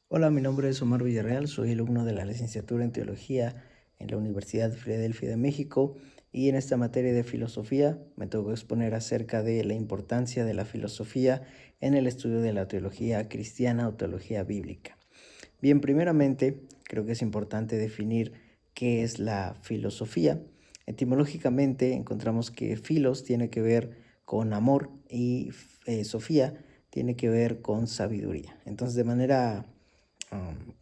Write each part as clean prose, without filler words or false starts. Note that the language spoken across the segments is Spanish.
Hola, mi nombre es Omar Villarreal, soy alumno de la licenciatura en Teología en la Universidad de Filadelfia de México y en esta materia de filosofía me tocó exponer acerca de la importancia de la filosofía en el estudio de la teología cristiana o teología bíblica. Bien, primeramente creo que es importante definir qué es la filosofía. Etimológicamente encontramos que filos tiene que ver con amor y sofía tiene que ver con sabiduría. Entonces, de manera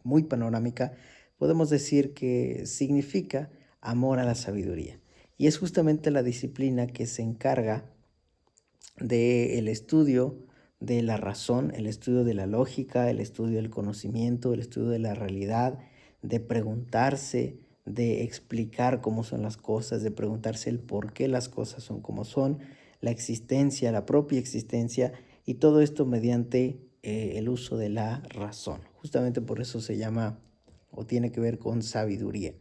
muy panorámica, podemos decir que significa amor a la sabiduría. Y es justamente la disciplina que se encarga del estudio de la razón, el estudio de la lógica, el estudio del conocimiento, el estudio de la realidad, de preguntarse, de explicar cómo son las cosas, de preguntarse el por qué las cosas son como son, la existencia, la propia existencia, y todo esto mediante el uso de la razón. Justamente por eso se llama o tiene que ver con sabiduría.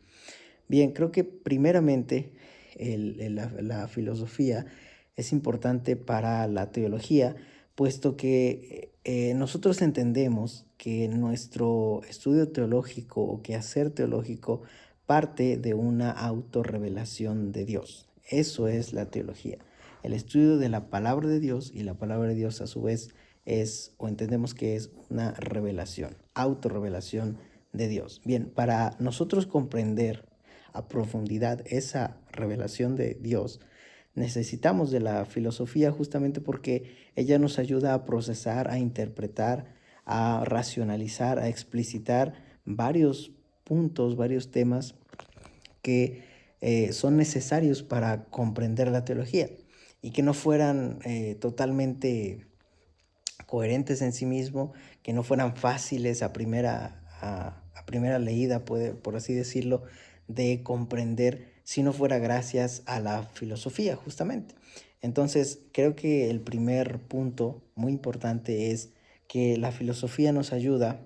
Bien, creo que primeramente la filosofía es importante para la teología, puesto que nosotros entendemos que nuestro estudio teológico o quehacer teológico parte de una autorrevelación de Dios. Eso es la teología, el estudio de la palabra de Dios, y la palabra de Dios a su vez es, o entendemos que es una revelación, autorrevelación de Dios. Bien, para nosotros comprender a profundidad esa revelación de Dios, necesitamos de la filosofía justamente porque ella nos ayuda a procesar, a interpretar, a racionalizar, a explicitar varios puntos, varios temas que son necesarios para comprender la teología y que no fueran totalmente coherentes en sí mismo, que no fueran fáciles a primera leída, por así decirlo, de comprender si no fuera gracias a la filosofía, justamente. Entonces, creo que el primer punto muy importante es que la filosofía nos ayuda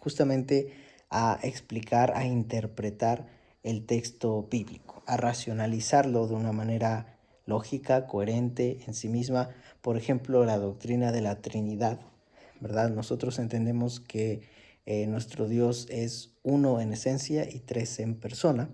justamente a explicar, a interpretar el texto bíblico, a racionalizarlo de una manera lógica, coherente en sí misma. Por ejemplo, la doctrina de la Trinidad, ¿verdad? Nosotros entendemos que nuestro Dios es uno en esencia y tres en persona.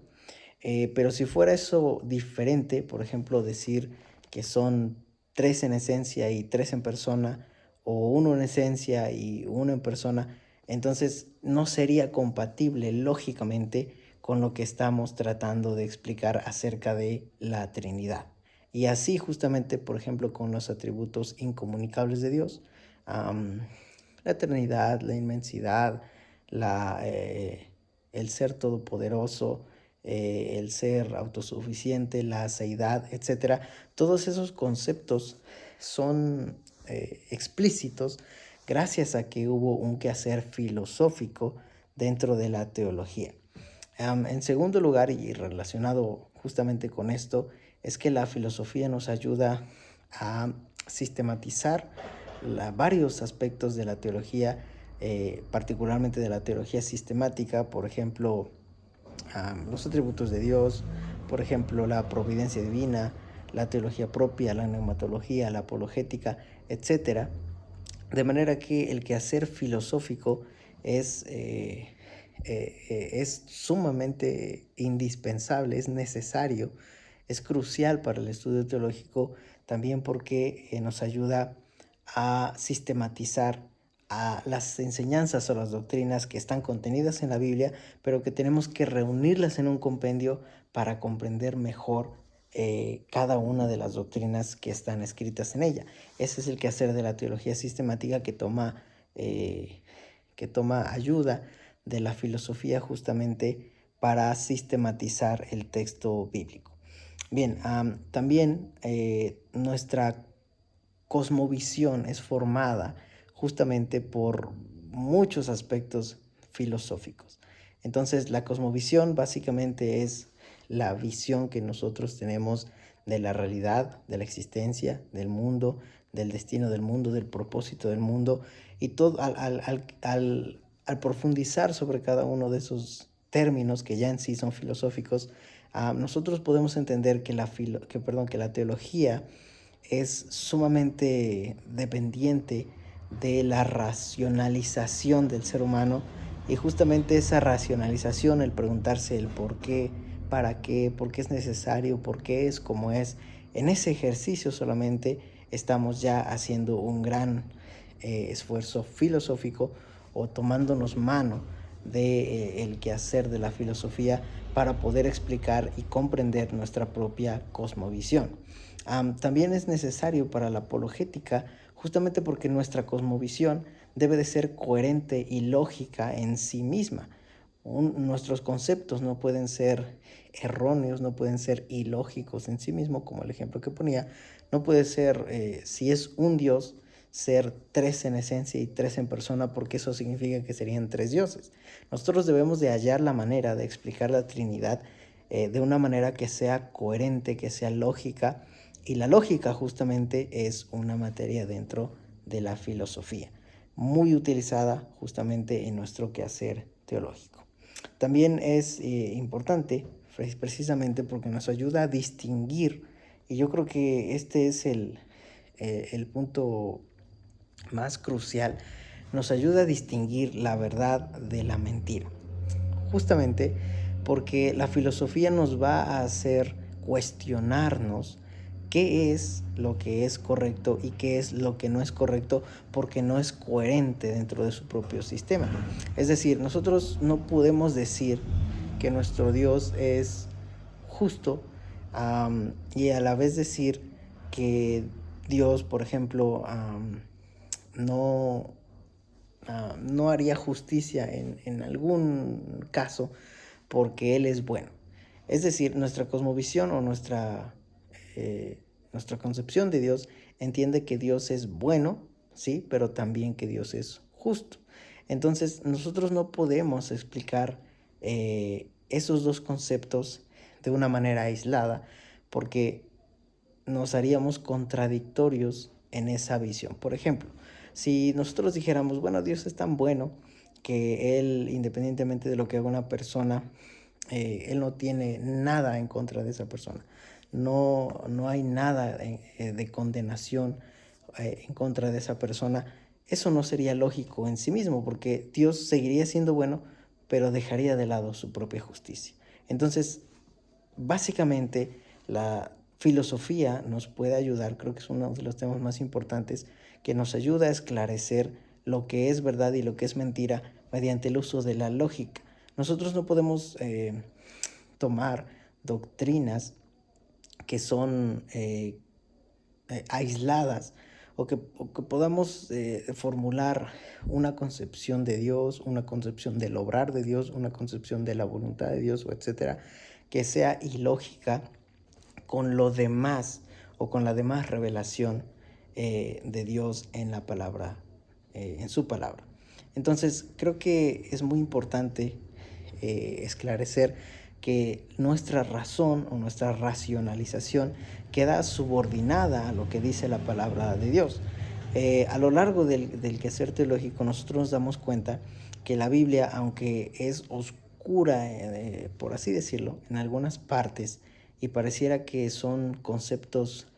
Pero si fuera eso diferente, por ejemplo, decir que son tres en esencia y tres en persona, o uno en esencia y uno en persona, entonces no sería compatible lógicamente con lo que estamos tratando de explicar acerca de la Trinidad. Y así justamente, por ejemplo, con los atributos incomunicables de Dios, la eternidad, la inmensidad, la, el ser todopoderoso, el ser autosuficiente, la aceidad, etcétera. Todos esos conceptos son explícitos gracias a que hubo un quehacer filosófico dentro de la teología. En segundo lugar, y relacionado justamente con esto, es que la filosofía nos ayuda a sistematizar varios aspectos de la teología, particularmente de la teología sistemática, por ejemplo, los atributos de Dios, por ejemplo, la providencia divina, la teología propia, la neumatología, la apologética, etcétera. De manera que el quehacer filosófico es, es sumamente indispensable, es necesario, es crucial para el estudio teológico, también porque nos ayuda a sistematizar a las enseñanzas o las doctrinas que están contenidas en la Biblia, pero que tenemos que reunirlas en un compendio para comprender mejor cada una de las doctrinas que están escritas en ella. Ese es el quehacer de la teología sistemática que toma ayuda de la filosofía justamente para sistematizar el texto bíblico. Bien, también nuestra cosmovisión es formada justamente por muchos aspectos filosóficos. Entonces, la cosmovisión básicamente es la visión que nosotros tenemos de la realidad, de la existencia, del mundo, del destino del mundo, del propósito del mundo, y todo al profundizar sobre cada uno de esos términos que ya en sí son filosóficos, nosotros podemos entender que que la teología es sumamente dependiente de la racionalización del ser humano Y justamente esa racionalización, el preguntarse el por qué, por qué es necesario, por qué es como es, en ese ejercicio solamente estamos ya haciendo un gran esfuerzo filosófico o tomándonos mano de el quehacer de la filosofía para poder explicar y comprender nuestra propia cosmovisión. También es necesario para la apologética, justamente porque nuestra cosmovisión debe de ser coherente y lógica en sí misma. Nuestros conceptos no pueden ser erróneos, no pueden ser ilógicos en sí mismo, como el ejemplo que ponía. No puede ser, si es un Dios, ser tres en esencia y tres en persona, porque eso significa que serían tres dioses. Nosotros debemos de hallar la manera de explicar la Trinidad de una manera que sea coherente, que sea lógica, y la lógica justamente es una materia dentro de la filosofía, muy utilizada justamente en nuestro quehacer teológico. También es importante precisamente porque nos ayuda a distinguir, y yo creo que este es el punto más crucial, nos ayuda a distinguir la verdad de la mentira. Justamente porque la filosofía nos va a hacer cuestionarnos qué es lo que es correcto y qué es lo que no es correcto, porque no es coherente dentro de su propio sistema. Es decir, nosotros no podemos decir que nuestro Dios es justo y a la vez decir que Dios, por ejemplo, no, no haría justicia en algún caso porque Él es bueno. Es decir, nuestra cosmovisión o nuestra concepción de Dios entiende que Dios es bueno, sí, pero también que Dios es justo. Entonces, nosotros no podemos explicar esos dos conceptos de una manera aislada, porque nos haríamos contradictorios en esa visión. Por ejemplo, si nosotros dijéramos, bueno, Dios es tan bueno que Él, independientemente de lo que haga una persona, Él no tiene nada en contra de esa persona. No hay nada de condenación en contra de esa persona. Eso no sería lógico en sí mismo, porque Dios seguiría siendo bueno, pero dejaría de lado su propia justicia. Entonces, básicamente, la filosofía nos puede ayudar, creo que es uno de los temas más importantes, que nos ayuda a esclarecer lo que es verdad y lo que es mentira mediante el uso de la lógica. Nosotros no podemos tomar doctrinas que son aisladas o que podamos formular una concepción de Dios, una concepción del obrar de Dios, una concepción de la voluntad de Dios, etcétera, que sea ilógica con lo demás o con la demás revelación de Dios en la palabra, en su palabra. Entonces, creo que es muy importante esclarecer que nuestra razón o nuestra racionalización queda subordinada a lo que dice la palabra de Dios. A lo largo del quehacer teológico, nosotros nos damos cuenta que la Biblia, aunque es oscura, por así decirlo, en algunas partes, y pareciera que son conceptos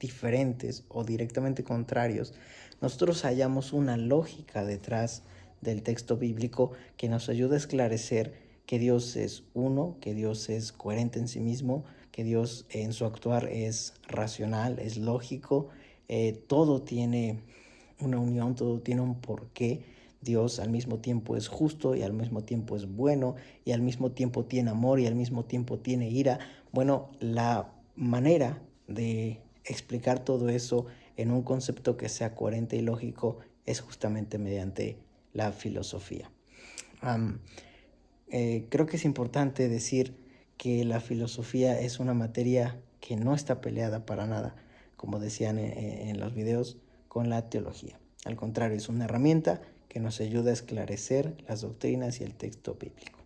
diferentes o directamente contrarios, nosotros hallamos una lógica detrás del texto bíblico que nos ayuda a esclarecer que Dios es uno, que Dios es coherente en sí mismo, que Dios en su actuar es racional, es lógico, todo tiene una unión, todo tiene un porqué. Dios al mismo tiempo es justo y al mismo tiempo es bueno y al mismo tiempo tiene amor y al mismo tiempo tiene ira. Bueno, la manera de explicar todo eso en un concepto que sea coherente y lógico es justamente mediante la filosofía. Creo que es importante decir que la filosofía es una materia que no está peleada para nada, como decían en los videos, con la teología. Al contrario, es una herramienta que nos ayuda a esclarecer las doctrinas y el texto bíblico.